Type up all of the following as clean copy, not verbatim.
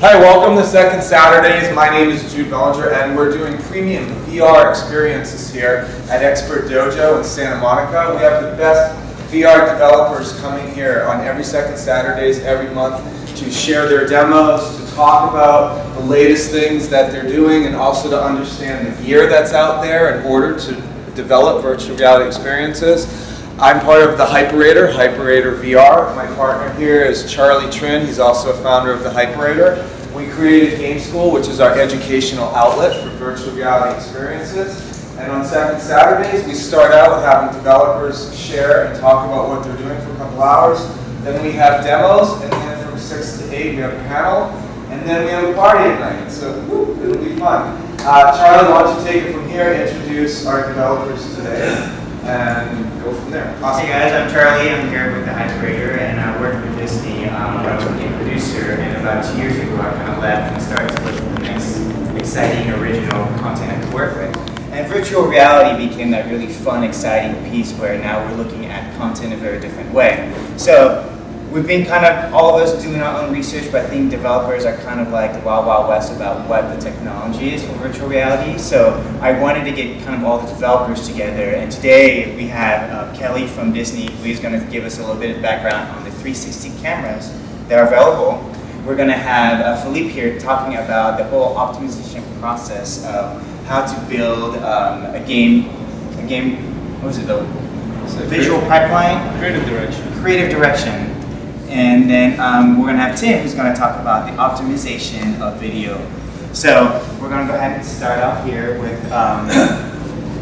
Hi, welcome to Second Saturdays. My name is Jude Bellinger, and we're doing premium VR experiences here at Expert Dojo in Santa Monica. We have the best VR developers coming here on every Second Saturdays every month to share their demos, to talk about the latest things that they're doing, and also to understand the gear that's out there in order to develop virtual reality experiences. I'm part of the Hyperator VR. My partner here is Charlie Trin. He's also a founder of the Hyperator. We created Game School, which is our educational outlet for virtual reality experiences. And on Second Saturdays, we start out with having developers share and talk about what they're doing for a couple hours. Then we have demos, and then from 6 to 8, we have a panel. And then we have a party at night, so it'll be fun. Charlie, why don't you take it from here, introduce our developers today, and go from there. Awesome. Hey guys, I'm Charlie. I'm here with the Hyperator, and I worked with Disney. I was a game producer, and about 2 years ago I kind of left and started to look for the next exciting original content I could work with. And virtual reality became that really fun, exciting piece where now we're looking at content in a very different way. So we've been kind of, all of us doing our own research, but I think developers are kind of like the wild, wild west about what the technology is for virtual reality. So I wanted to get kind of all the developers together. And today we have Kelly from Disney, who is going to give us a little bit of background on the 360 cameras that are available. We're going to have Philippe here talking about the whole optimization process of how to build a game, what was it, the visual pipeline? Creative direction. And then we're going to have Tim, who's going to talk about the optimization of video. So we're going to go ahead and start off here with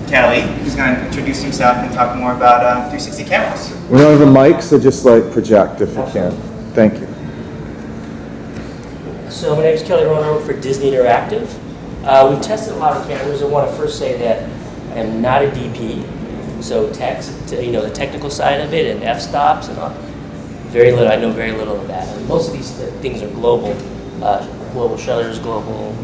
Kelly, who's going to introduce himself and talk more about 360 cameras. We don't have a mic, so just like project if you can. Thank you. So my name is Kelly Hirano for Disney Interactive. We've tested a lot of cameras. I want to first say that I am not a DP, so the technical side of it and f-stops and all. I know very little of that. And most of these things are global shutters, global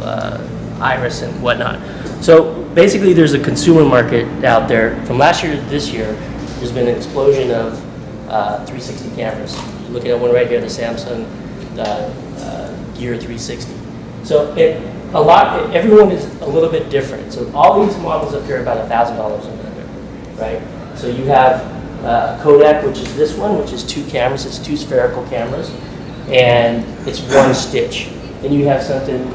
iris and whatnot. So basically there's a consumer market out there. From last year to this year, there's been an explosion of 360 cameras. You're looking at one right here, the Samsung Gear 360. So everyone is a little bit different. So all these models up here are about $1,000 and under, right? So you have Kodak, which is this one, which is 2 cameras. It's 2 spherical cameras, and it's 1 stitch. Then you have something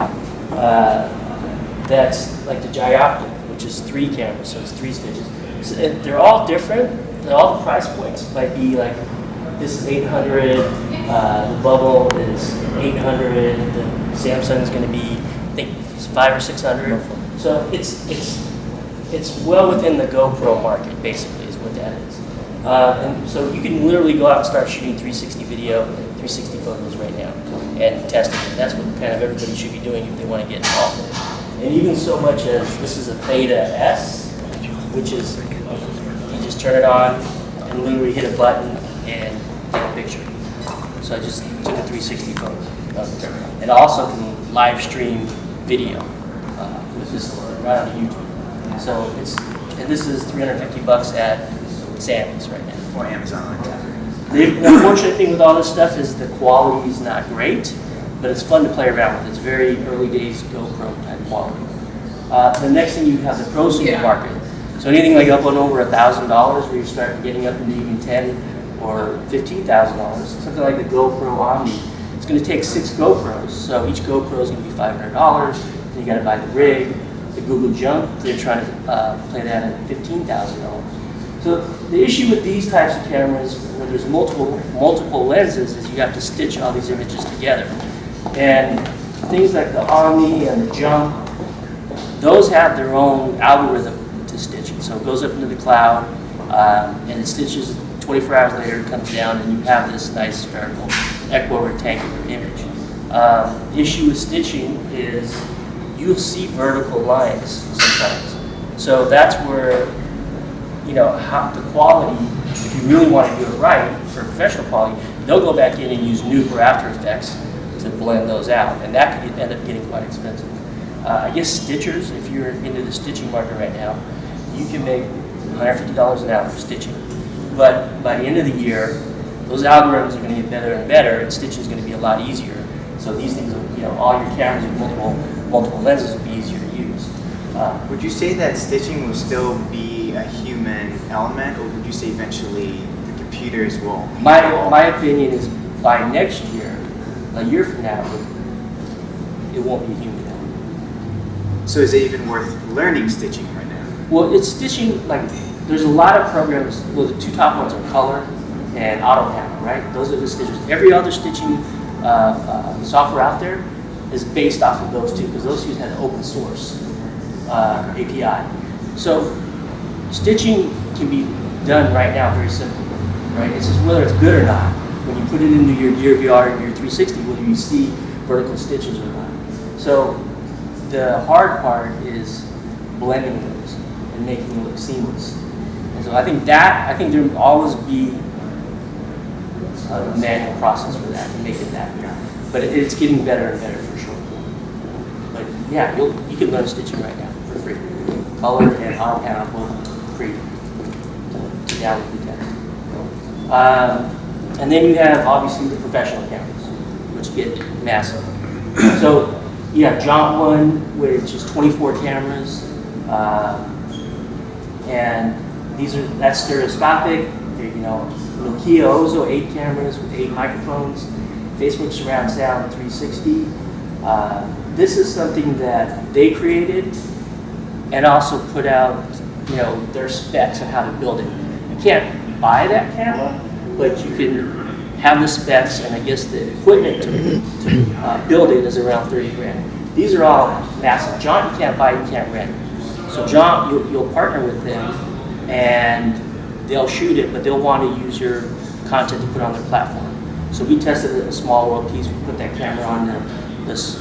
that's like the Gyoptic, which is 3 cameras, so it's 3 stitches. So, and they're all different. All the price points might be like, this is 800, the Bubble is 800, the Samsung is going to be, I think, 500 or 600. So it's well within the GoPro market, basically, is what that is. And so you can literally go out and start shooting 360 video, 360 photos right now, and testing it. That's what kind of everybody should be doing if they want to get involved in it. And even so much as this is a Theta S, which is, you just turn it on and literally hit a button and take a picture. So I just took a 360 photo of it. It also can live stream video with this right on YouTube. So and this is $350 at Sam's right now. Or Amazon. The unfortunate thing with all this stuff is the quality is not great, but it's fun to play around with. It's very early days GoPro type quality. The next thing you have the prosumer market. So anything like up and over $1,000, where you start getting up into even $10,000 or $15,000, something like the GoPro Omni. It's going to take 6 GoPros, so each GoPro is going to be $500. Then you got to buy the rig. The Google Jump, they're trying to play that at $15,000. So the issue with these types of cameras, where there's multiple lenses, is you have to stitch all these images together. And things like the Omni and the Jump, those have their own algorithm to stitch it. So it goes up into the cloud, and it stitches 24 hours later, it comes down, and you have this nice spherical equirectangular image. The issue with stitching is you'll see vertical lines sometimes. So that's where, how the quality, if you really want to do it right for professional quality, they'll go back in and use Nuke or After Effects to blend those out, and that could end up getting quite expensive. I guess stitchers, if you're into the stitching market right now, you can make $150 an hour for stitching. But by the end of the year, those algorithms are going to get better and better, and stitching is going to be a lot easier. So these things, all your cameras with multiple lenses would be easier to use. Would you say that stitching will still be a human element, or would you say eventually the computers will? My opinion is by next year, a year from now, it won't be human element. So is it even worth learning stitching right now? Well, it's stitching, there's a lot of programs. Well, the two top ones are Color and AutoCAD, right? Those are the stitchers. Every other stitching software out there is based off of those two, because those two have open source API. So stitching can be done right now very simply, right? It's just whether it's good or not. When you put it into your Gear VR and your 360, whether you see vertical stitches or not. So the hard part is blending those and making it look seamless. And so I think there will always be a manual process for that to make it that way. But it's getting better and better for sure. But yeah, you can learn stitching right now for free. Color and AutoCAD are both free to download the test. And then you have obviously the professional cameras, which get massive. So you have Jaunt One, which is 24 cameras, and that's stereoscopic. Nokia Ozo 8 cameras with 8 microphones, Facebook surround sound 360. This is something that they created and also put out, their specs on how to build it. You can't buy that camera, but you can have the specs, and I guess the equipment to build it is around 30 grand. These are all massive. Jaunt you can't buy, you can't rent. So Jaunt, you'll partner with them, and they'll shoot it, but they'll want to use your content to put on their platform. So we tested it in a Small World piece. We put that camera on this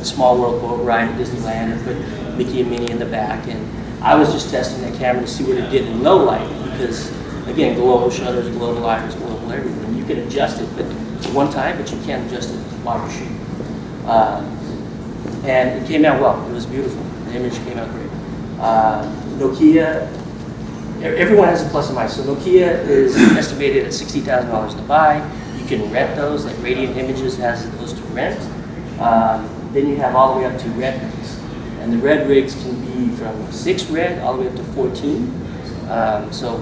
Small World boat ride at Disneyland and put Mickey and Minnie in the back. And I was just testing that camera to see what it did in low light, because again, global shutters, global iris, global everything. You can adjust it one time, but you can't adjust it while you're shooting. And it came out well. It was beautiful. The image came out great. Nokia. Everyone has a plus and minus. So Nokia is estimated at $60,000 to buy. You can rent those, like Radiant Images has those to rent. Then you have all the way up to red rigs. And the red rigs can be from 6 red all the way up to 14. So,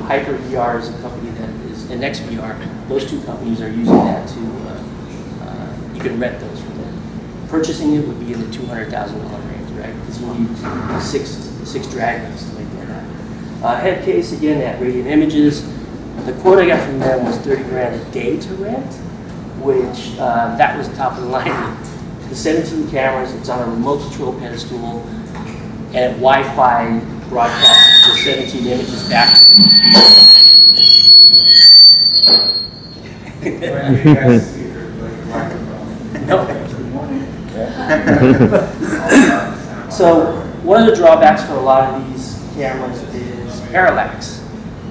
Hyper VR is a company that is, and XVR, those two companies are using that to, you can rent those from them. Purchasing it would be in the $200,000 range, right? Because you need six drag rigs to make that happen. Head case, again, at Radiant Images. The quote I got from them was 30 grand a day to rent, which that was top of the line. The 17 cameras, it's on a remote control pedestal, and Wi-Fi broadcasts the 17 images back. No. So one of the drawbacks for a lot of these cameras is parallax.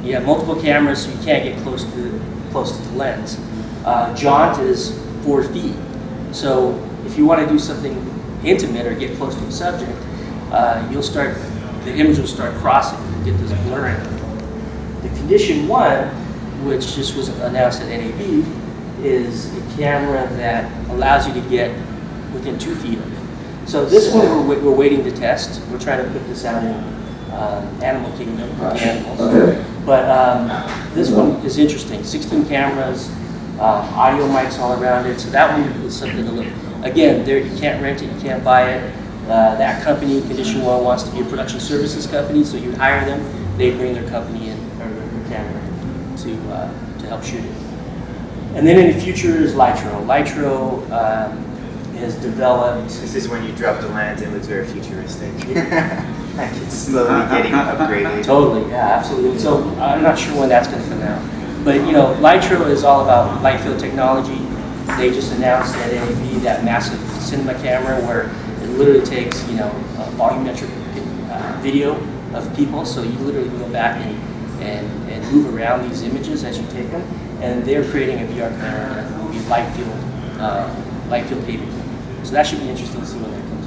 You have multiple cameras, so you can't get close to the lens. Jaunt is 4 feet, so if you want to do something intimate or get close to a subject, the image will start crossing and get this blurring. The Condition 1, which just was announced at NAB, is a camera that allows you to get within 2 feet of it. So this one we're waiting to test. We're trying to put this out in Animal Kingdom for animals. But this one is interesting. 16 cameras, audio mics all around it. So that one is something to look. Again, you can't rent it, you can't buy it. That company, Condition 1, wants to be a production services company, so you'd hire them. They bring their company in, or their camera in, to help shoot it. And then in the future is Lytro. Lytro is developed. This is when you drop the lens and it looks very futuristic. Like it's slowly getting upgraded. Totally, yeah, absolutely. So I'm not sure when that's going to come out. But Lytro is all about light field technology. They just announced at NAB that massive cinema camera where it literally takes a volumetric video of people. So you literally go back and move around these images as you take them. And they're creating a VR camera that will be light field paving. So that should be interesting to see when that comes.